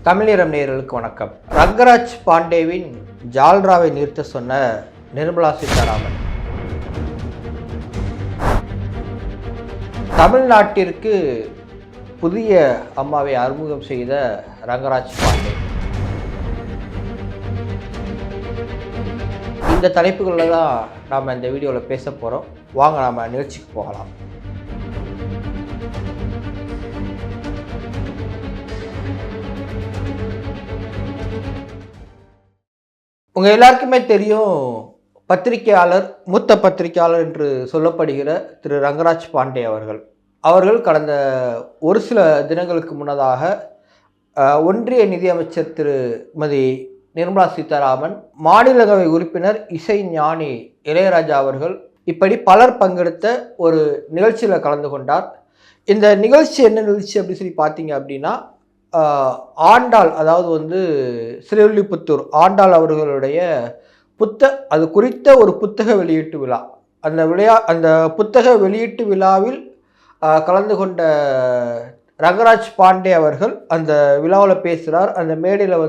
தமிழீரம் நேயர்களுக்கு வணக்கம். ரங்கராஜ் பாண்டேவின் ஜால்ராவை நிறுத்த சொன்ன நிர்மலா சீதாராமன். தமிழ்நாட்டிற்கு புதிய அம்மாவை அறிமுகம் செய்த ரங்கராஜ் பாண்டே. இந்த தலைப்புகளில் தான் நாம் இந்த வீடியோவில் பேச போகிறோம். வாங்க நாம் நிகழ்ச்சிக்கு போகலாம். உங்கள் எல்லாருக்குமே தெரியும், பத்திரிகையாளர், மூத்த பத்திரிகையாளர் என்று சொல்லப்படுகிற திரு ரங்கராஜ் பாண்டே அவர்கள் கடந்த ஒரு சில தினங்களுக்கு முன்னதாக ஒன்றிய நிதியமைச்சர் திருமதி நிர்மலா சீதாராமன், மாநிலங்களவை உறுப்பினர் இசை ஞானி இளையராஜா அவர்கள் இப்படி பலர் பங்கெடுத்த ஒரு நிகழ்ச்சியில் கலந்து கொண்டார். இந்த நிகழ்ச்சி என்ன நிகழ்ச்சி அப்படின்னு சொல்லி பார்த்தீங்க அப்படின்னா, ஆண்டாள், அதாவது ஸ்ரீவில்லிபுத்தூர் ஆண்டாள் அவர்களுடைய அது குறித்த ஒரு புத்தக வெளியீட்டு விழா. அந்த புத்தக வெளியீட்டு விழாவில் கலந்து கொண்ட ரங்கராஜ் பாண்டே அவர்கள் அந்த விழாவில் பேசுகிறார். அந்த மேடையில்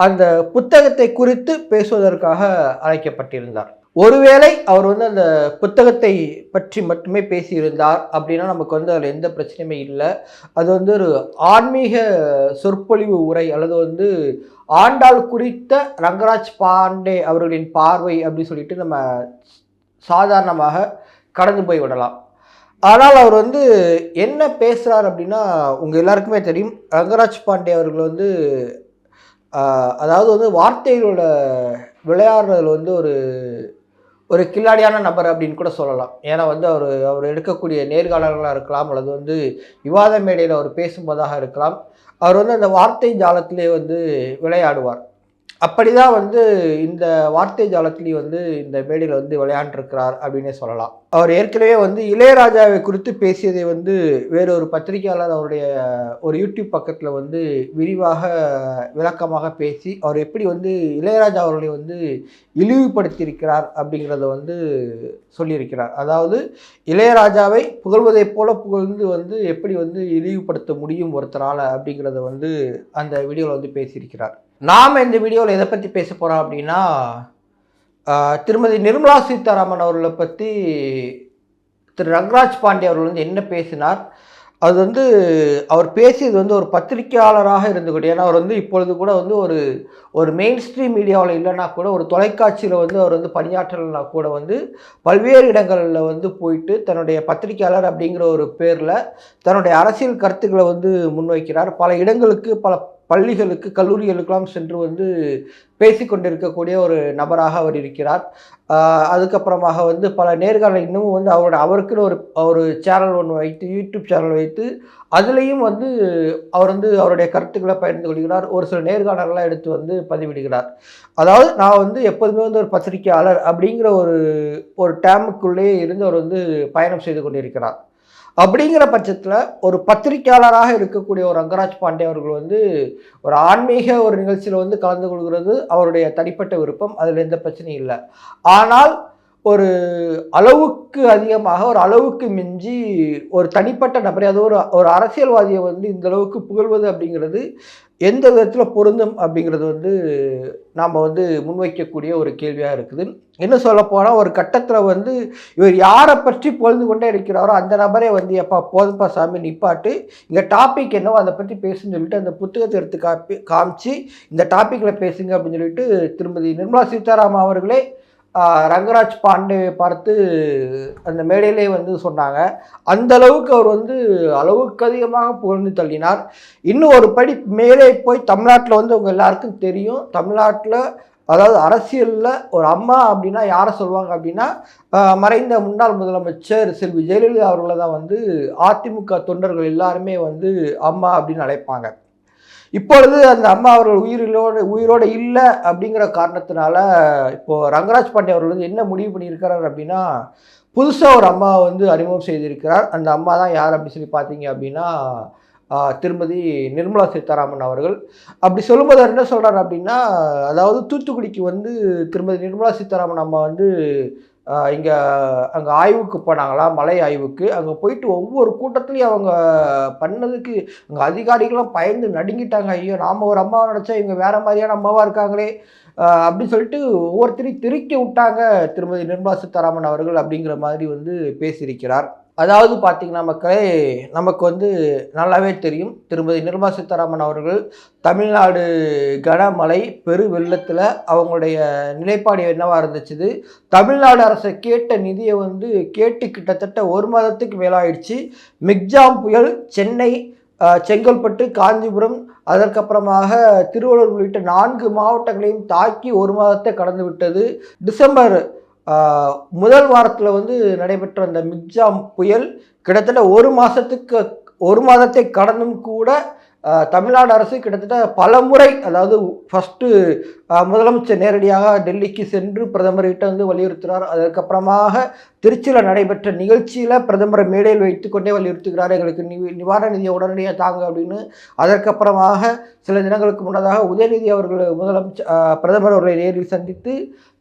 அந்த புத்தகத்தை குறித்து பேசுவதற்காக அழைக்கப்பட்டிருந்தார். ஒருவேளை அவர் அந்த புத்தகத்தை பற்றி மட்டுமே பேசியிருந்தார் அப்படின்னா நமக்கு அதில் எந்த பிரச்சனையுமே இல்லை. அது ஒரு ஆன்மீக சொற்பொழிவு உரை அல்லது ஆண்டாள் குறித்த ரங்கராஜ் பாண்டே அவர்களின் பார்வை அப்படின்னு சொல்லிட்டு நம்ம சாதாரணமாக கடந்து போய் விடலாம். ஆனால் அவர் என்ன பேசுகிறார் அப்படின்னா, உங்கள் எல்லாருக்குமே தெரியும், ரங்கராஜ் பாண்டே அவர்கள் அதாவது வார்த்தைகளோட விளையாடுறதுல ஒரு கில்லாடியான நபர் அப்படின்னு கூட சொல்லலாம். ஏன்னா அவர் எடுக்கக்கூடிய நேர்காணல்களாக இருக்கலாம், அல்லது விவாத மேடையில் அவர் பேசும்போதாக இருக்கலாம். அவர் அந்த வார்த்தை ஜாலத்திலே விளையாடுவார். அப்படிதான் இந்த வார்த்தை ஜாலத்திலேயே இந்த மேடையில் விளையாண்டுருக்கிறார் அப்படின்னே சொல்லலாம். அவர் ஏற்கனவே இளையராஜாவை குறித்து பேசியதை வேறொரு பத்திரிகையாளர் அவருடைய ஒரு யூடியூப் பக்கத்தில் விரிவாக விளக்கமாக பேசி அவர் எப்படி இளையராஜா அவர்களை இழிவுபடுத்தியிருக்கிறார் அப்படிங்கிறத சொல்லியிருக்கிறார். அதாவது இளையராஜாவை புகழ்வதை போல புகழ்ந்து எப்படி இழிவுபடுத்த முடியும் ஒருத்தரால் அப்படிங்கிறத அந்த வீடியோவில் பேசியிருக்கிறார். நாம் இந்த வீடியோவில் எதை பற்றி பேச போகிறோம் அப்படின்னா, திருமதி நிர்மலா சீதாராமன் அவர்களை பற்றி திரு ரங்கராஜ் பாண்டே அவர்கள் என்ன பேசினார். அது அவர் பேசியது ஒரு பத்திரிகையாளராக இருந்துக்கிட்டு, ஏன்னா அவர் இப்பொழுது கூட ஒரு மெயின் ஸ்ட்ரீம் மீடியாவில் இல்லைன்னா கூட ஒரு தொலைக்காட்சியில் அவர் பணியாற்றலைன்னா கூட பல்வேறு இடங்களில் போயிட்டு தன்னுடைய பத்திரிகையாளர் அப்படிங்கிற ஒரு பேரில் தன்னுடைய அரசியல் கருத்துக்களை முன்வைக்கிறார். பல இடங்களுக்கு, பல பள்ளிகளுக்கு, கல்லூரிகளுக்கெல்லாம் சென்று பேசிக்கொண்டிருக்கக்கூடிய ஒரு நபராக அவர் இருக்கிறார். அதுக்கப்புறமாக பல நேர்காணல் இன்னமும் அவருக்குன்னு ஒரு சேனல் ஒன்று வைத்து, யூடியூப் சேனல் வைத்து அதுலேயும் அவர் அவருடைய கருத்துக்களை பகிர்ந்து கொள்கிறார். ஒரு சில நேர்காணல்கள்லாம் எடுத்து பதிவிடுகிறார். அதாவது நான் எப்போதுமே ஒரு பத்திரிகையாளர் அப்படிங்கிற ஒரு டேமுக்குள்ளேயே இருந்து அவர் பயணம் செய்து கொண்டிருக்கிறார். அப்படிங்கிற பட்சத்தில் ஒரு பத்திரிகையாளராக இருக்கக்கூடிய ஒரு ரங்கராஜ் பாண்டே அவர்கள் ஒரு ஆன்மீக ஒரு நிகழ்ச்சியில் கலந்து கொள்கிறது அவருடைய தனிப்பட்ட விருப்பம், அதில் எந்த பிரச்சனையும் இல்லை. ஆனால் ஒரு அளவுக்கு அதிகமாக, ஒரு அளவுக்கு மிஞ்சி ஒரு தனிப்பட்ட நபரை, அது ஒரு அரசியல்வாதியை இந்த அளவுக்கு புகழ்வது அப்படிங்கிறது எந்த விதத்தில் பொருந்தும் அப்படிங்கிறது நாம் முன்வைக்கக்கூடிய ஒரு கேள்வியாக இருக்குது. என்ன சொல்ல போனால், ஒரு கட்டத்தில் இவர் யாரை பற்றி புகழ்ந்து கொண்டே இருக்கிறாரோ அந்த நபரே எப்பா போதுப்பா சாமி நிப்பாட்டு, இங்கே டாபிக் என்னவோ அதை பற்றி பேசுன்னு சொல்லிட்டு அந்த புத்தகத்தை எடுத்து காமிச்சு இந்த டாப்பிக்கில் பேசுங்க அப்படின்னு சொல்லிட்டு திருமதி நிர்மலா சீதாராமன் அவர்களே ரங்கராஜ் பாண்டேவை பார்த்து அந்த மேடையிலே சொன்னாங்க. அந்த அளவுக்கு அவர் அளவுக்கு அதிகமாக புகழ்ந்து தள்ளினார். இன்னும் ஒரு படி மேலே போய் தமிழ்நாட்டில் உங்கள் எல்லாருக்கும் தெரியும், தமிழ்நாட்டில் அதாவது அரசியலில் ஒரு அம்மா அப்படின்னா யாரை சொல்லுவாங்க அப்படின்னா, மறைந்த முன்னாள் முதலமைச்சர் செல்வி ஜெயலலிதா அவர்களை தான் அதிமுக தொண்டர்கள் எல்லாருமே அம்மா அப்படின்னு அழைப்பாங்க. இப்பொழுது அந்த அம்மா அவர்கள் உயிரோடு இல்லை அப்படிங்கிற காரணத்தினால இப்போது ரங்கராஜ் பாண்டே அவர்கள் என்ன முடிவு பண்ணியிருக்கிறார் அப்படின்னா, புதுசாக ஒரு அம்மா அறிமுகம் செய்திருக்கிறார். அந்த அம்மா தான் யார் அப்படின்னு சொல்லி பார்த்தீங்க அப்படின்னா, திருமதி நிர்மலா சீதாராமன் அவர்கள். அப்படி சொல்லும்போது அவர் என்ன சொல்கிறார் அப்படின்னா, அதாவது தூத்துக்குடிக்கு திருமதி நிர்மலா சீதாராமன் அம்மா இங்கே அங்கே ஆய்வுக்கு போனாங்களாம், மலை ஆய்வுக்கு. அங்கே போயிட்டு ஒவ்வொரு கூட்டத்துலேயும் அவங்க பண்ணதுக்கு அங்கே அதிகாரிகளும் பயந்து நடுங்கிட்டாங்க. ஐயோ, நாம் ஒரு அம்மாவை நினச்சா இவங்க வேறு மாதிரியான அம்மாவாக இருக்காங்களே அப்படின்னு சொல்லிட்டு ஒவ்வொருத்தரையும் திருக்கி விட்டாங்க திருமதி நிர்மலா சீதாராமன் அவர்கள் அப்படிங்கிற மாதிரி வந்து பேசியிருக்கிறார். அதாவது பார்த்தீங்கன்னா மக்களே, நமக்கு வந்து நல்லாவே தெரியும் திருமதி நிர்மலா சீதாராமன் அவர்கள் தமிழ்நாடு கனமழை பெரு வெள்ளத்தில் அவங்களுடைய நிலைப்பாடு என்னவாக இருந்துச்சு, தமிழ்நாடு அரசை கேட்ட நிதியை வந்து கேட்டு கிட்டத்தட்ட ஒரு மாதத்துக்கு மேலாயிடுச்சு. மிக்ஜாம் புயல் சென்னை, செங்கல்பட்டு, காஞ்சிபுரம், அதற்கப்புறமாக திருவள்ளூர் உள்ளிட்ட 4 மாவட்டங்களையும் தாக்கி ஒரு மாதத்தை கடந்து விட்டது. டிசம்பர் முதல் வாரத்தில் வந்து நடைபெற்ற அந்த மிக்ஜாம் புயல் கிட்டத்தட்ட ஒரு மாதத்தை கடந்தும் கூட தமிழ்நாடு அரசு கிட்டத்தட்ட பல முறை, அதாவது ஃபஸ்ட்டு முதலமைச்சர் நேரடியாக டெல்லிக்கு சென்று பிரதமர்கிட்ட வந்து வலியுறுத்துகிறார். அதற்கப்புறமாக திருச்சியில் நடைபெற்ற நிகழ்ச்சியில் பிரதமரை மேடையில் வைத்து கொண்டே வலியுறுத்துகிறார், எங்களுக்கு நிவாரண நிதியை உடனடியாக தாங்க அப்படின்னு. அதற்கப்புறமாக சில தினங்களுக்கு முன்னதாக உதயநிதி அவர்கள் பிரதமர் அவர்களை நேரில் சந்தித்து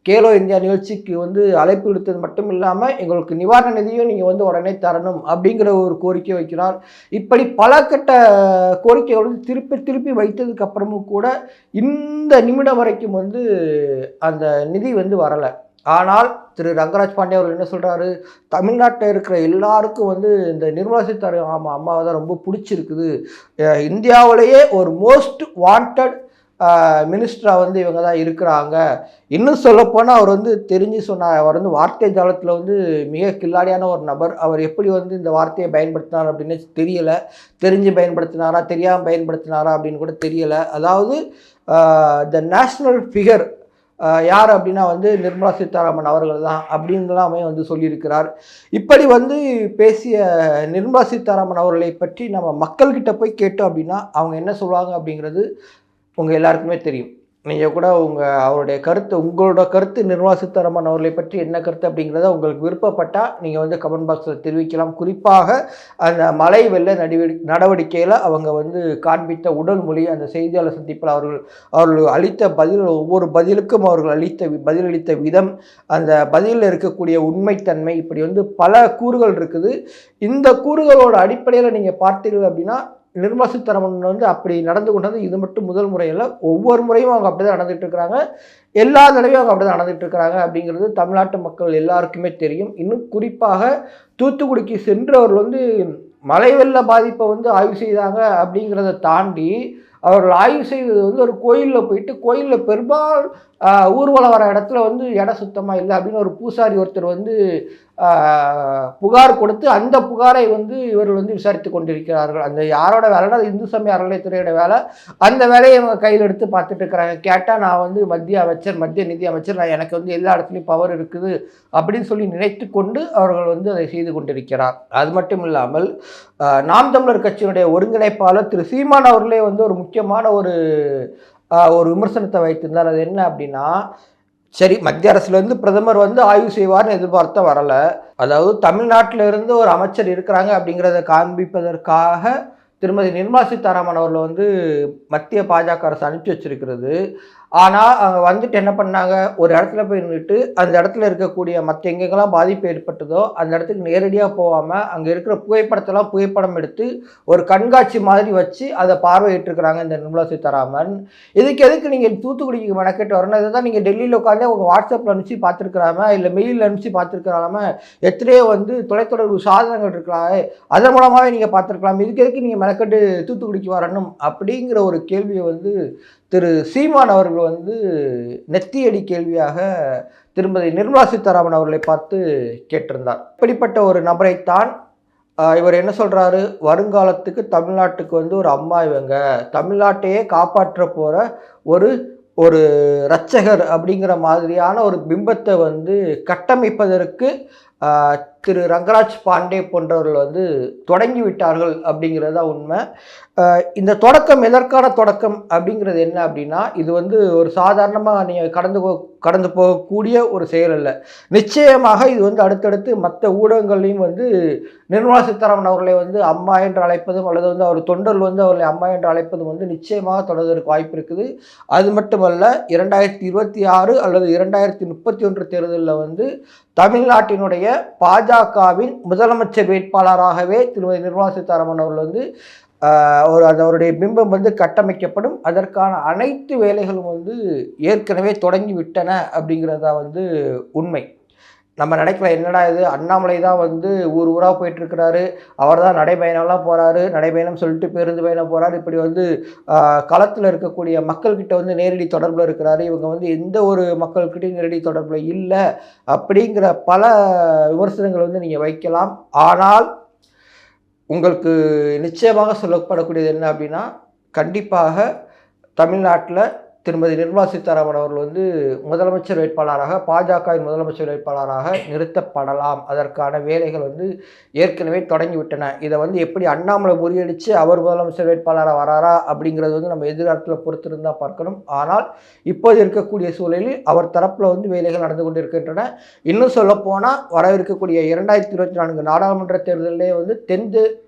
கேலோ இந்தியா நிகழ்ச்சிக்கு வந்து அழைப்பு விடுத்தது மட்டும் இல்லாமல் எங்களுக்கு நிவாரண நிதியும் நீங்கள் வந்து உடனே தரணும் அப்படிங்கிற ஒரு கோரிக்கை வைக்கிறார். இப்படி பல கட்ட கோரிக்கைகளும் திருப்பி வைத்ததுக்கு அப்புறமும் கூட இந்த நிமிடம் வரைக்கும் வந்து அந்த நிதி வந்து வரலை. ஆனால் திரு ரங்கராஜ் பாண்டே அவர்கள் என்ன சொல்கிறாரு, தமிழ்நாட்டில் இருக்கிற எல்லாருக்கும் வந்து இந்த நிர்மலா சீதாராமன் அம்மாவை தான் ரொம்ப பிடிச்சிருக்குது, இந்தியாவிலேயே ஒரு மோஸ்ட் வாண்டட் மினிஸ்டராக வந்து இவங்க தான் இருக்கிறாங்க. இன்னும் சொல்லப்போனால் அவர் வந்து தெரிஞ்சு சொன்னார், அவர் வந்து வார்த்தை ஜாலத்தில் வந்து மிக கில்லாடியான ஒரு நபர். அவர் எப்படி வந்து இந்த வார்த்தையை பயன்படுத்தினார் அப்படின்னு தெரியலை, தெரிஞ்சு பயன்படுத்தினாரா தெரியாமல் பயன்படுத்தினாரா அப்படின்னு கூட தெரியலை. அதாவது த நேஷ்னல் ஃபிகர் யார் அப்படின்னா வந்து நிர்மலா சீதாராமன் அவர்கள் தான் அப்படின்லாமே வந்து சொல்லியிருக்கிறார். இப்படி வந்து பேசிய நிர்மலா சீதாராமன் அவர்களை பற்றி நம்ம மக்கள்கிட்ட போய் கேட்டோம் அப்படின்னா அவங்க என்ன சொல்லுவாங்க அப்படிங்கிறது உங்கள் எல்லாருக்குமே தெரியும். நீங்கள் கூட உங்களோட கருத்து நிர்மலா சீதாராமன் அவர்களை பற்றி என்ன கருத்து அப்படிங்கிறத உங்களுக்கு விருப்பப்பட்டால் நீங்கள் வந்து கமெண்ட் பாக்ஸில் தெரிவிக்கலாம். குறிப்பாக அந்த மழை வெள்ள நடவடிக்கையில் அவங்க வந்து காண்பித்த உடல் மொழி, அந்த செய்தியாளர் சந்திப்பில் அவர்கள் அளித்த ஒவ்வொரு பதிலுக்கும் அவர்கள் பதிலளித்த விதம், அந்த பதிலில் இருக்கக்கூடிய உண்மைத்தன்மை, இப்படி வந்து பல கூறுகள் இருக்குது. இந்த கூறுகளோட அடிப்படையில் நீங்கள் பார்த்தீர்கள் அப்படின்னா நிர்மலா சீதாராமன் வந்து அப்படி நடந்து கொண்டது இது மட்டும் முதல் முறையில், ஒவ்வொரு முறையும் அவங்க அப்படி தான் நடந்துகிட்டு இருக்கிறாங்க, எல்லா தடவையும் அவங்க அப்படி தான் நடந்துகிட்டு இருக்கிறாங்க அப்படிங்கிறது தமிழ்நாட்டு மக்கள் எல்லாருக்குமே தெரியும். இன்னும் குறிப்பாக தூத்துக்குடிக்கு சென்றவர்கள் வந்து மழை வெள்ள பாதிப்பை வந்து ஆய்வு செய்தாங்க அப்படிங்கிறத தாண்டி அவர்கள் ஆய்வு செய்தது வந்து ஒரு கோயிலில் போயிட்டு, கோயிலில் பெரும்பாலும் ஊர்வலம் வர இடத்துல வந்து இடம் சுத்தமாக இல்லை அப்படின்னு ஒரு பூசாரி ஒருத்தர் வந்து புகார் கொடுத்து அந்த புகாரை வந்து இவர்கள் வந்து விசாரித்து கொண்டிருக்கிறார்கள். அந்த யாரோட வேலைன்னா அது இந்து சமய அறநிலையத்துறையோட வேலை. அந்த வேலையை இவங்க கையில் எடுத்து பார்த்துட்டு இருக்கிறாங்க. கேட்டால் நான் வந்து மத்திய நிதி அமைச்சர், நான் எனக்கு வந்து எல்லா இடத்துலையும் பவர் இருக்குது அப்படின்னு சொல்லி நினைத்து கொண்டு அவர்கள் வந்து அதை செய்து கொண்டிருக்கிறார். அது மட்டும் இல்லாமல் நாம் தமிழர் கட்சியினுடைய ஒருங்கிணைப்பாளர் திரு சீமான் அவர்களே வந்து ஒரு முக்கியமான ஒரு விமர்சனத்தை வைத்திருந்தார். அது என்ன அப்படின்னா, சரி, மத்திய அரசுலேருந்து பிரதமர் வந்து ஆய்வு செய்வார்னு எதிர்பார்த்த வரலை, அதாவது தமிழ்நாட்டில் இருந்து ஒரு அமைச்சர் இருக்கிறாங்க அப்படிங்கிறத காண்பிப்பதற்காக திருமதி நிர்மலா சீதாராமன் அவர்களை வந்து மத்திய பாஜக அரசு அனுப்பிச்சி வச்சிருக்கிறது. ஆனால் அவங்க வந்துட்டு என்ன பண்ணாங்க, ஒரு இடத்துல போய் நின்றுட்டு அந்த இடத்துல இருக்கக்கூடிய மற்ற எங்கெங்கெல்லாம் பாதிப்பு ஏற்பட்டதோ அந்த இடத்துக்கு நேரடியாக போகாமல் அங்கே இருக்கிற புகைப்படம் எடுத்து ஒரு கண்காட்சி மாதிரி வச்சு அதை பார்வையிட்டிருக்கிறாங்க இந்த நிர்மலா சீதாராமன். எதுக்கு நீங்கள் தூத்துக்குடிக்கு மெனக்கெட்டு வரணும், இதை தான் நீங்கள் டெல்லியில் உட்காந்து உங்கள் வாட்ஸ்அப்பில் அனுப்பிச்சு பார்த்துருக்குறாம, இல்லை மெயிலில் அனுப்பிச்சு பார்த்துருக்கலாம, எத்தனையோ வந்து தொலைத்தொடர்பு சாதனங்கள் இருக்கலாம், அதன் மூலமாகவே நீங்கள் பார்த்துருக்கலாம், எதுக்கு நீங்கள் மெனக்கெட்டு தூத்துக்குடிக்கு வரணும் அப்படிங்கிற ஒரு கேள்வியை வந்து திரு சீமான் அவர்கள் வந்து நெத்தியடி கேள்வியாக திருமதி நிர்மலா சீதாராமன் அவர்களை பார்த்து கேட்டிருந்தார். இப்படிப்பட்ட ஒரு நபரைத்தான் இவர் என்ன சொல்கிறாரு, வருங்காலத்துக்கு தமிழ்நாட்டுக்கு வந்து ஒரு அம்மா, இவங்க தமிழ்நாட்டையே காப்பாற்ற போகிற ஒரு இரட்சகர் அப்படிங்கிற மாதிரியான ஒரு பிம்பத்தை வந்து கட்டமைப்பதற்கு திரு ரங்கராஜ் பாண்டே போன்றவர்கள் வந்து தொடங்கி விட்டார்கள் அப்படிங்கிறது தான் உண்மை. இந்த தொடக்கம் எதற்கான தொடக்கம் அப்படிங்கிறது என்ன அப்படின்னா, இது வந்து ஒரு சாதாரணமாக நீங்கள் கடந்து போகக்கூடிய ஒரு செயல் அல்ல. நிச்சயமாக இது வந்து அடுத்தடுத்து மற்ற ஊடகங்கள்லையும் வந்து நிர்மலா சீதாராமன் அவர்களை வந்து அம்மா என்று அழைப்பதும் அல்லது வந்து அவர் தொண்டர்கள் வந்து அவர்களை அம்மா என்று அழைப்பதும் வந்து நிச்சயமாக தொடர்வதற்கு வாய்ப்பு இருக்குது. அது மட்டுமல்ல 2026 அல்லது 2031 தேர்தலில் வந்து தமிழ்நாட்டினுடைய பாஜகவின் முதலமைச்சர் வேட்பாளராகவே திருமதி நிர்மலா சீதாராமன் அவர்கள் வந்து அவருடைய பிம்பம் வந்து கட்டமைக்கப்படும். அதற்கான அனைத்து வேலைகளும் வந்து ஏற்கனவே தொடங்கி விட்டன அப்படிங்கிறதா வந்து உண்மை. நம்ம நினைக்கலாம், என்னடா இது அண்ணாமலை தான் வந்து ஊராக போயிட்டுருக்கிறாரு, அவர் தான் நடைபயணம்லாம் போகிறாரு, நடைபயணம் சொல்லிட்டு பேருந்து பயணம் போகிறாரு, இப்படி வந்து களத்தில் இருக்கக்கூடிய மக்கள்கிட்ட வந்து நேரடி தொடர்பில் இருக்கிறாரு, இவங்க வந்து எந்த ஒரு மக்கள்கிட்டையும் நேரடி தொடர்பில் இல்லை அப்படிங்கிற பல விமர்சனங்கள் வந்து நீங்கள் வைக்கலாம். ஆனால் உங்களுக்கு நிச்சயமாக சொல்லப்படக்கூடியது என்ன அப்படின்னா, கண்டிப்பாக தமிழ்நாட்டில் திருமதி நிர்மலா சீதாராமன் அவர்கள் வந்து முதலமைச்சர் வேட்பாளராக, பாஜகவின் முதலமைச்சர் வேட்பாளராக நிறுத்தப்படலாம். அதற்கான வேலைகள் வந்து ஏற்கனவே தொடங்கிவிட்டன. இதை வந்து எப்படி அண்ணாமலை முறியடித்து அவர் முதலமைச்சர் வேட்பாளராக வராரா அப்படிங்கிறது வந்து நம்ம எதிர்காலத்தில் பொறுத்திருந்தால் பார்க்கணும். ஆனால் இப்போது இருக்கக்கூடிய சூழலில் அவர் தரப்பில் வந்து வேலைகள் நடந்து கொண்டிருக்கின்றன. இன்னும் சொல்லப்போனால் வரவிருக்கக்கூடிய 2024 நாடாளுமன்ற தேர்தலிலே வந்து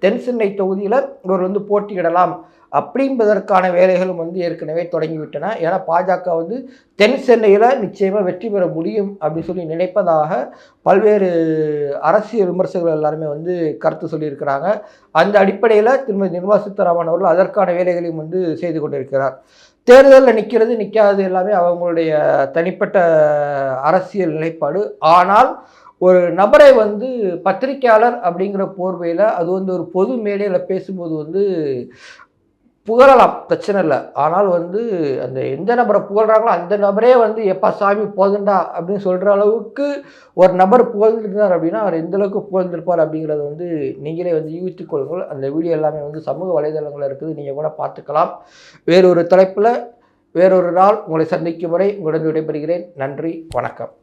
தென் சென்னை தொகுதியில் இவர் வந்து போட்டியிடலாம் அப்படின்பதற்கான வேலைகளும் வந்து ஏற்கனவே தொடங்கிவிட்டன. ஏன்னா பாஜக வந்து தென் சென்னையில் நிச்சயமாக வெற்றி பெற முடியும் அப்படின்னு சொல்லி நினைப்பதாக பல்வேறு அரசியல் விமர்சகர்கள் எல்லாருமே வந்து கருத்து சொல்லியிருக்கிறாங்க. அந்த அடிப்படையில் திருமதி நிர்மலா சீதாராமன் அவர்கள் அதற்கான வேலைகளையும் வந்து செய்து கொண்டிருக்கிறார். தேர்தலில் நிற்கிறது நிற்காது எல்லாமே அவங்களுடைய தனிப்பட்ட அரசியல் நிலைப்பாடு. ஆனால் ஒரு நபரை வந்து பத்திரிகையாளர் அப்படிங்கிற போர்வையில் அது வந்து ஒரு பொது மேடையில் பேசும்போது வந்து புகழலாம், பிரச்சனை இல்லை. ஆனால் வந்து அந்த எந்த நபரை புகழ்கிறாங்களோ அந்த நபரே வந்து எப்பா சாமி போதுண்டா அப்படின்னு சொல்கிற அளவுக்கு ஒரு நபர் புகழ்ந்துருந்தார் அப்படின்னா அவர் எந்தளவுக்கு புகழ்ந்திருப்பார் அப்படிங்கிறத வந்து நீங்களே வந்து யூகித்துக் கொள்ளுங்கள். அந்த வீடியோ எல்லாமே வந்து சமூக வலைதளங்களில் இருக்குது, நீங்கள் கூட பார்த்துக்கலாம். வேறொரு தலைப்பில் வேறொரு நாள் உங்களை சந்திக்கும் வரை உங்களிடம் விடைபெறுகிறேன். நன்றி, வணக்கம்.